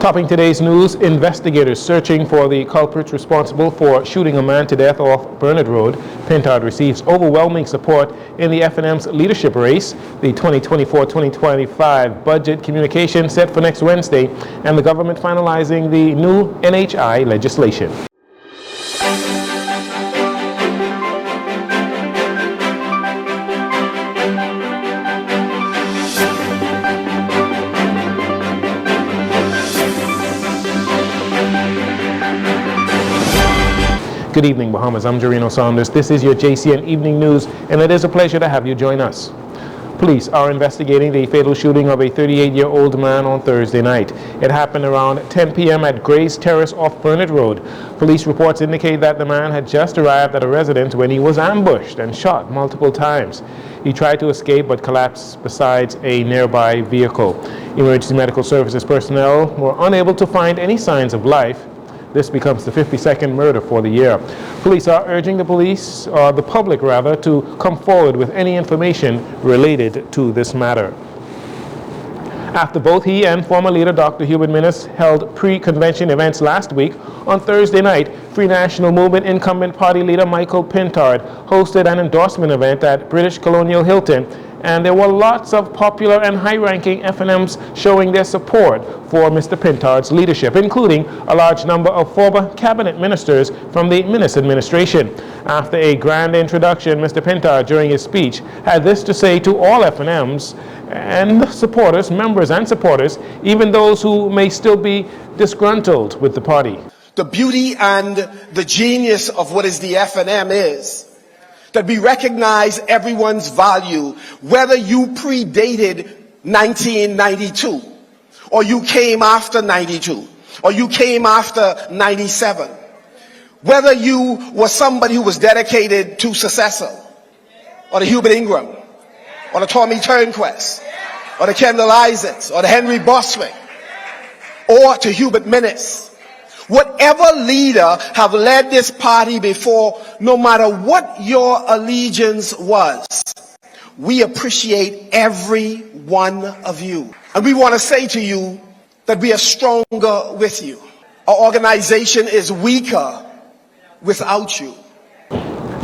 Topping today's news, investigators searching for the culprits responsible for shooting a man to death off Burnett Road. Pintard receives overwhelming support in the F&M's leadership race. The 2024-2025 budget communication set for next Wednesday, and the government finalizing the new NHI legislation. Good evening, Bahamas. I'm Jarino Saunders. This is your JCN Evening News, and it is a pleasure to have you join us. Police are investigating the fatal shooting of a 38-year-old man on Thursday night. It happened around 10 p.m. at Grace Terrace off Burnett Road. Police reports indicate that the man had just arrived at a residence when he was ambushed and shot multiple times. He tried to escape but collapsed beside a nearby vehicle. Emergency medical services personnel were unable to find any signs of life. This becomes the 52nd murder for the year. Police are urging the public to come forward with any information related to this matter. After both he and former leader Dr. Hubert Minnis held pre-convention events last week, on Thursday night, Free National Movement incumbent party leader Michael Pintard hosted an endorsement event at British Colonial Hilton, and there were lots of popular and high-ranking F&Ms showing their support for Mr. Pintard's leadership, including a large number of former cabinet ministers from the Minnis administration. After a grand introduction, Mr. Pintard, during his speech, had this to say to all F&Ms and supporters, members and supporters, even those who may still be disgruntled with the party. The beauty and the genius of what is the F&M is that we recognize everyone's value, whether you predated 1992, or you came after 92, or you came after 97, whether you were somebody who was dedicated to Secessor, or the Hubert Ingram, or the Tommy Turnquest, or the Kendall Isaacs, or the Henry Boswick, or to Hubert Minnis. Whatever leader have led this party before, no matter what your allegiance was, we appreciate every one of you. And we want to say to you that we are stronger with you. Our organization is weaker without you.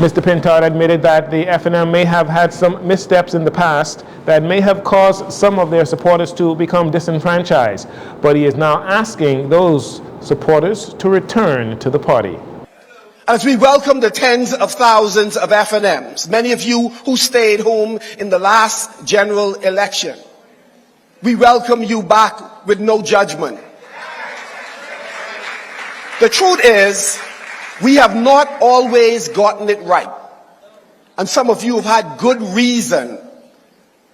Mr. Pintard admitted that the F&M may have had some missteps in the past that may have caused some of their supporters to become disenfranchised, but he is now asking those supporters to return to the party. As we welcome the tens of thousands of F&Ms, many of you who stayed home in the last general election, we welcome you back with no judgment. The truth is, we have not always gotten it right. And some of you have had good reason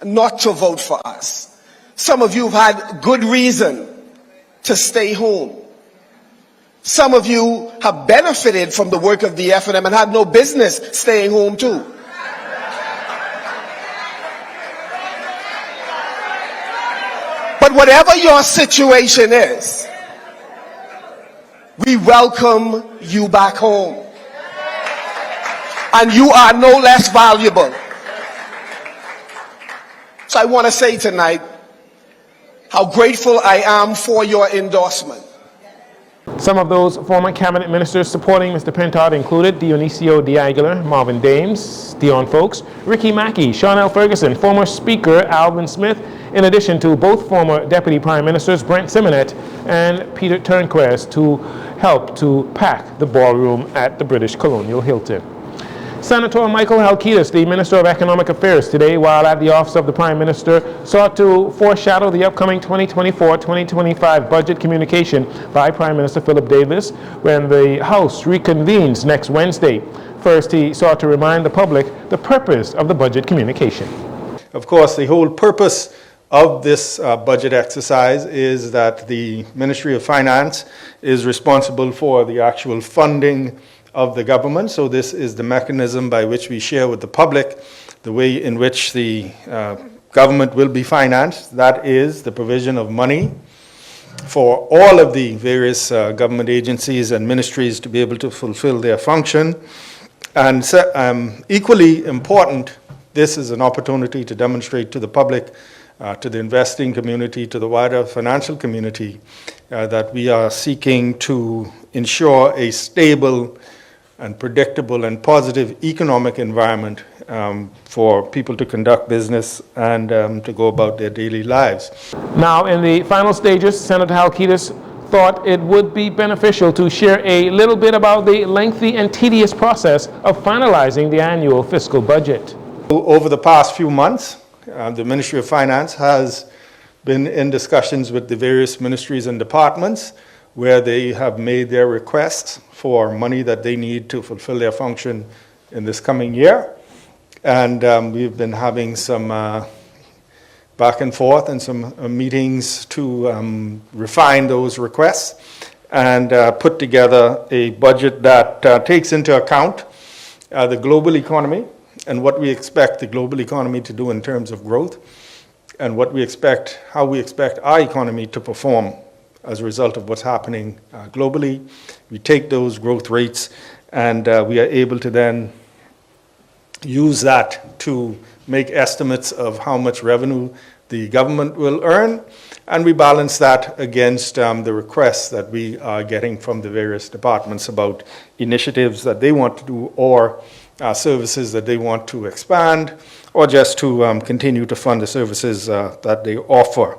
not to vote for us. Some of you have had good reason to stay home. Some of you have benefited from the work of the F&M and had no business staying home too. But whatever your situation is, we welcome you back home. And you are no less valuable. So I want to say tonight how grateful I am for your endorsement. Some of those former cabinet ministers supporting Mr. Pintard included Dionisio D'Aguilar, Marvin Dames, Dion Folks, Ricky Mackey, Sean L. Ferguson, former Speaker Alvin Smith, in addition to both former Deputy Prime Ministers Brent Simonet and Peter Turnquest, who helped to pack the ballroom at the British Colonial Hilton. Senator Michael Halkitis, the Minister of Economic Affairs, today, while at the office of the Prime Minister, sought to foreshadow the upcoming 2024-2025 budget communication by Prime Minister Philip Davis when the House reconvenes next Wednesday. First, he sought to remind the public the purpose of the budget communication. Of course, the whole purpose of this budget exercise is that the Ministry of Finance is responsible for the actual funding of the government. So this is the mechanism by which we share with the public the way in which the government will be financed. That is the provision of money for all of the various government agencies and ministries to be able to fulfill their function. And equally important, this is an opportunity to demonstrate to the public to the investing community, to the wider financial community, that we are seeking to ensure a stable and predictable and positive economic environment for people to conduct business and to go about their daily lives. Now, in the final stages, Senator Halkitis thought it would be beneficial to share a little bit about the lengthy and tedious process of finalizing the annual fiscal budget. Over the past few months, the Ministry of Finance has been in discussions with the various ministries and departments where they have made their requests for money that they need to fulfill their function in this coming year. And we've been having some back and forth and some meetings to refine those requests and put together a budget that takes into account the global economy and what we expect the global economy to do in terms of growth, and what we expect, how we expect our economy to perform as a result of what's happening globally. We take those growth rates and we are able to then use that to make estimates of how much revenue the government will earn, and we balance that against the requests that we are getting from the various departments about initiatives that they want to do or services that they want to expand, or just to continue to fund the services that they offer.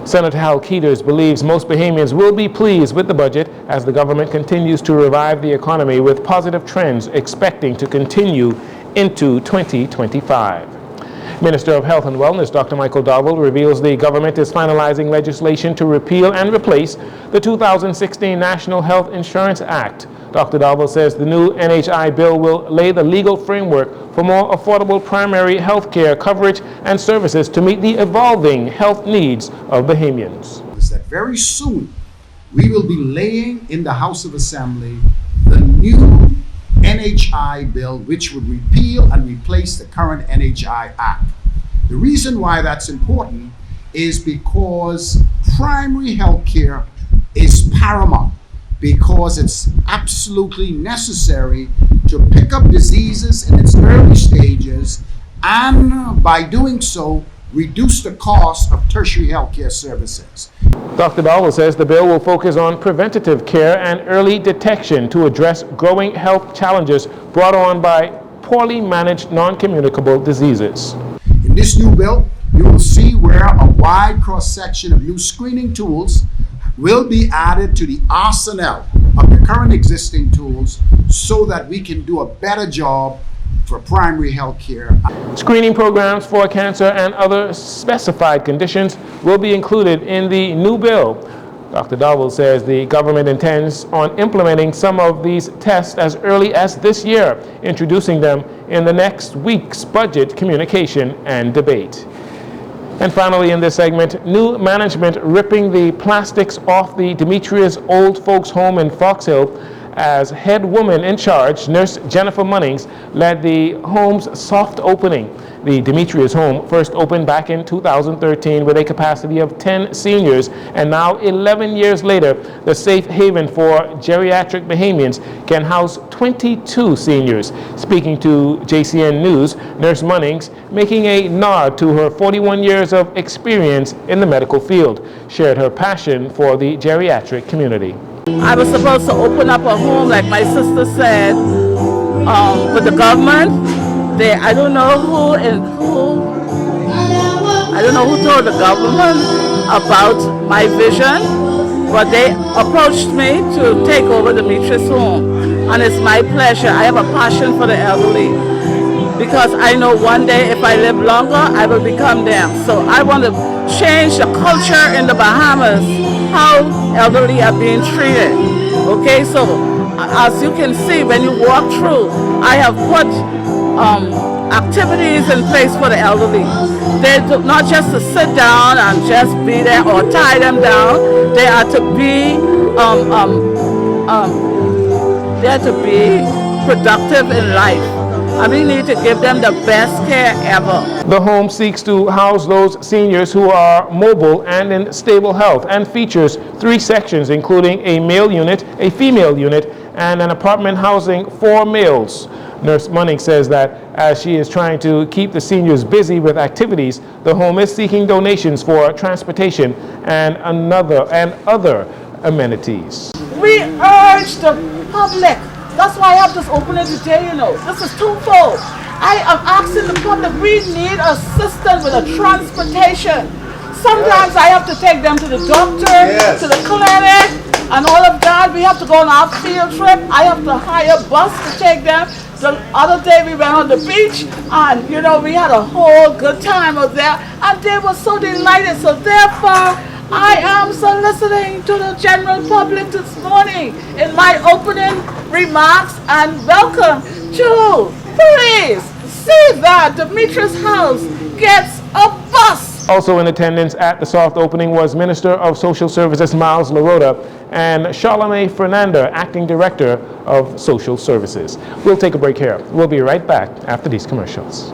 Senator Halkitis believes most Bahamians will be pleased with the budget as the government continues to revive the economy with positive trends expecting to continue into 2025. Minister of Health and Wellness Dr. Michael Dowell reveals the government is finalizing legislation to repeal and replace the 2016 National Health Insurance Act. Dr. Dowell says the new NHI bill will lay the legal framework for more affordable primary health care coverage and services to meet the evolving health needs of Bahamians. Is that very soon we will be laying in the House of Assembly the new NHI bill, which would repeal and replace the current NHI Act. The reason why that's important is because primary health care is paramount, because it's absolutely necessary to pick up diseases in its early stages and by doing so reduce the cost of tertiary health care services. Dr. Dowell says the bill will focus on preventative care and early detection to address growing health challenges brought on by poorly managed non-communicable diseases. In this new bill, you will see where a wide cross-section of new screening tools will be added to the arsenal of the current existing tools so that we can do a better job for primary health care. Screening programs for cancer and other specified conditions will be included in the new bill. Dr. Dowell says the government intends on implementing some of these tests as early as this year, introducing them in the next week's budget communication and debate. And finally, in this segment, new management ripping the plastics off the Demetrius Old Folks Home in Fox Hill. As head woman in charge, Nurse Jennifer Munnings led the home's soft opening. The Demetrius home first opened back in 2013 with a capacity of 10 seniors, and now 11 years later, the safe haven for geriatric Bahamians can house 22 seniors. Speaking to Jcn News, Nurse Munnings, making a nod to her 41 years of experience in the medical field, shared her passion for the geriatric community. I was supposed to open up a home, like my sister said, with the government. I don't know who told the government about my vision, but they approached me to take over the Demetrius home, and it's my pleasure. I have a passion for the elderly because I know one day if I live longer, I will become them. So I want to change the culture in the Bahamas, how elderly are being treated. Okay, so as you can see, when you walk through, I have put activities in place for the elderly. They do not just to sit down and just be there or tie them down. They are to be productive in life. And we need to give them the best care ever. The home seeks to house those seniors who are mobile and in stable health, and features 3 sections, including a male unit, a female unit, and an apartment housing 4 males. Nurse Munning says that as she is trying to keep the seniors busy with activities, the home is seeking donations for transportation and other amenities. We urge the public. That's why I have this opening today, you know. This is twofold. I am asking the public, we need assistance with the transportation. Sometimes I have to take them to the doctor, to the clinic, and all of that. We have to go on our field trip. I have to hire a bus to take them. The other day we went on the beach, and you know, we had a whole good time out there, and they were so delighted. So therefore, I am soliciting to the general public this morning in my opening remarks and welcome to please see that Demetrius House gets a bus. Also in attendance at the soft opening was Minister of Social Services Miles LaRota and Charlamagne Fernanda, Acting Director of Social Services. We'll take a break here. We'll be right back after these commercials.